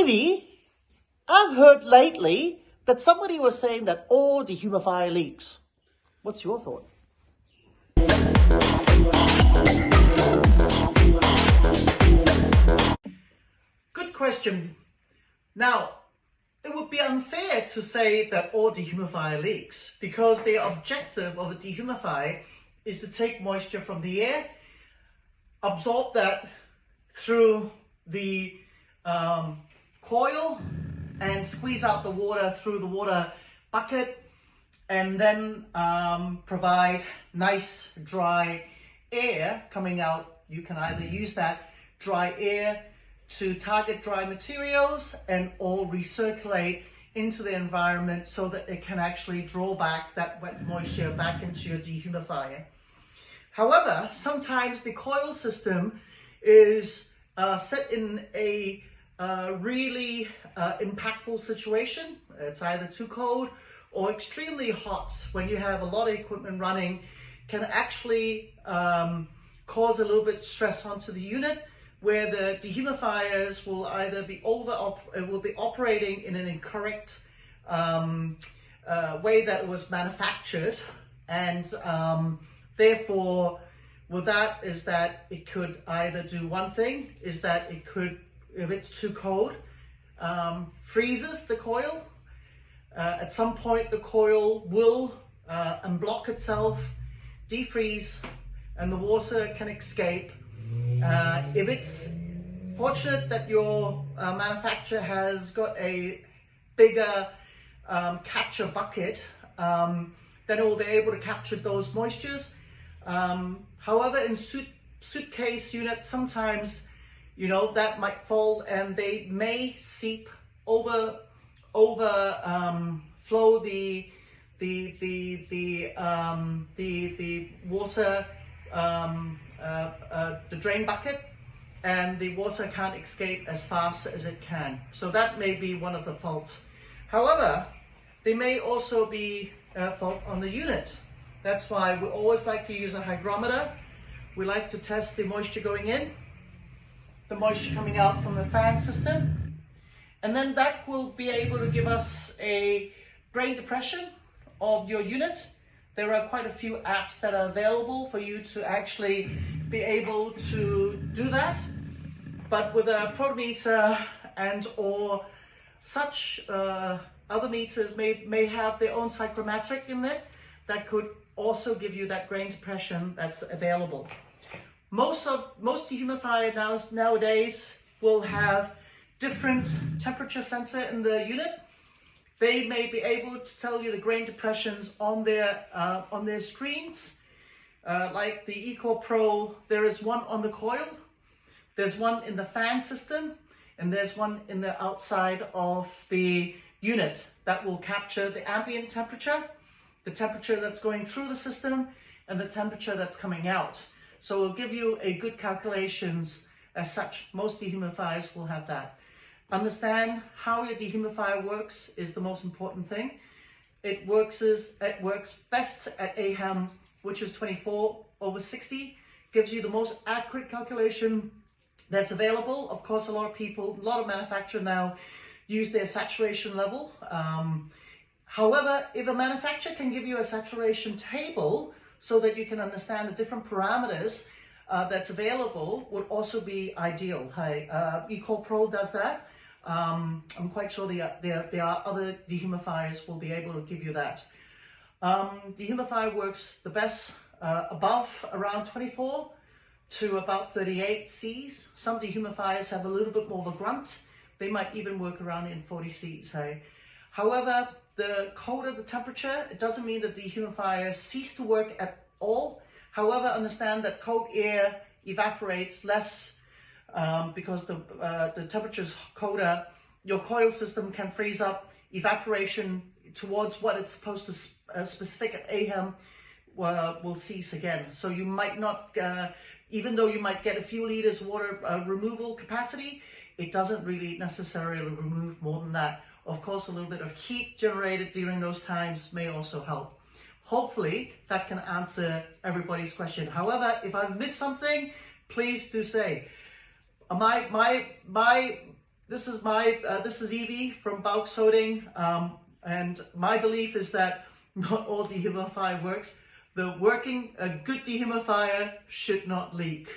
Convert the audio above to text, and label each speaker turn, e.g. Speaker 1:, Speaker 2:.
Speaker 1: Ivi, I've heard lately that somebody was saying that all dehumidifier leaks. What's your thought? Good question. Now, it would be unfair to say that all dehumidifier leaks because the objective of a dehumidifier is to take moisture from the air, absorb that through the coil and squeeze out the water through the water bucket, and then provide nice dry air coming out. You can either use that dry air to target dry materials and or recirculate into the environment so that it can actually draw back that wet moisture back into your dehumidifier. However, sometimes the coil system is set in a really impactful situation. It's either too cold or extremely hot when you have a lot of equipment running, can actually cause a little bit stress onto the unit, where the dehumidifiers will either be operating in an incorrect way that it was manufactured, and therefore with that is that it could either do one thing, is that it could, if it's too cold, freezes the coil. At some point the coil will unblock itself, defreeze, and the water can escape. If it's fortunate that your manufacturer has got a bigger capture bucket, then it will be able to capture those moistures. However, in suitcase units, sometimes, you know, that might fall and they may seep overflow the water, the drain bucket, and the water can't escape as fast as it can. So that may be one of the faults. However, there may also be a fault on the unit. That's why we always like to use a hygrometer. We like to test the moisture going in, the moisture coming out from the fan system, and then that will be able to give us a drain depression of your unit. There are quite a few apps that are available for you to actually be able to do that. But with a protometer and or such, other meters may have their own psychrometric in it that could also give you that grain depression that's available. Most dehumidifier nowadays will have different temperature sensor in the unit. They may be able to tell you the grain depressions on their screens. Like the Eco Pro, there is one on the coil, there's one in the fan system, and there's one in the outside of the unit that will capture the ambient temperature, the temperature that's going through the system, and the temperature that's coming out. So it'll give you a good calculations as such. Most dehumidifiers will have that. Understand how your dehumidifier works is the most important thing. It works best at AHAM, which is 24/60, gives you the most accurate calculation that's available. Of course, a lot of manufacturers now use their saturation level. However, if a manufacturer can give you a saturation table so that you can understand the different parameters that's available, would also be ideal. Eco Pro does that. I'm quite sure there are other dehumidifiers will be able to give you that. Dehumidifier works the best above around 24 to about 38 Cs. Some dehumidifiers have a little bit more of a grunt. They might even work around in 40 Cs. However, the colder the temperature, it doesn't mean that dehumidifiers cease to work at all. However, understand that cold air evaporates less because the temperature's colder. Your coil system can freeze up. Evaporation towards what it's supposed to specific at AHAM will cease again. So you might not, even though you might get a few liters water removal capacity, it doesn't really necessarily remove more than that. Of course, a little bit of heat generated during those times may also help. Hopefully that can answer everybody's question. However, if I've missed something, please do say. My This is Ivi from BULCS Holdings, and my belief is that not all dehumidifier works. A good dehumidifier should not leak.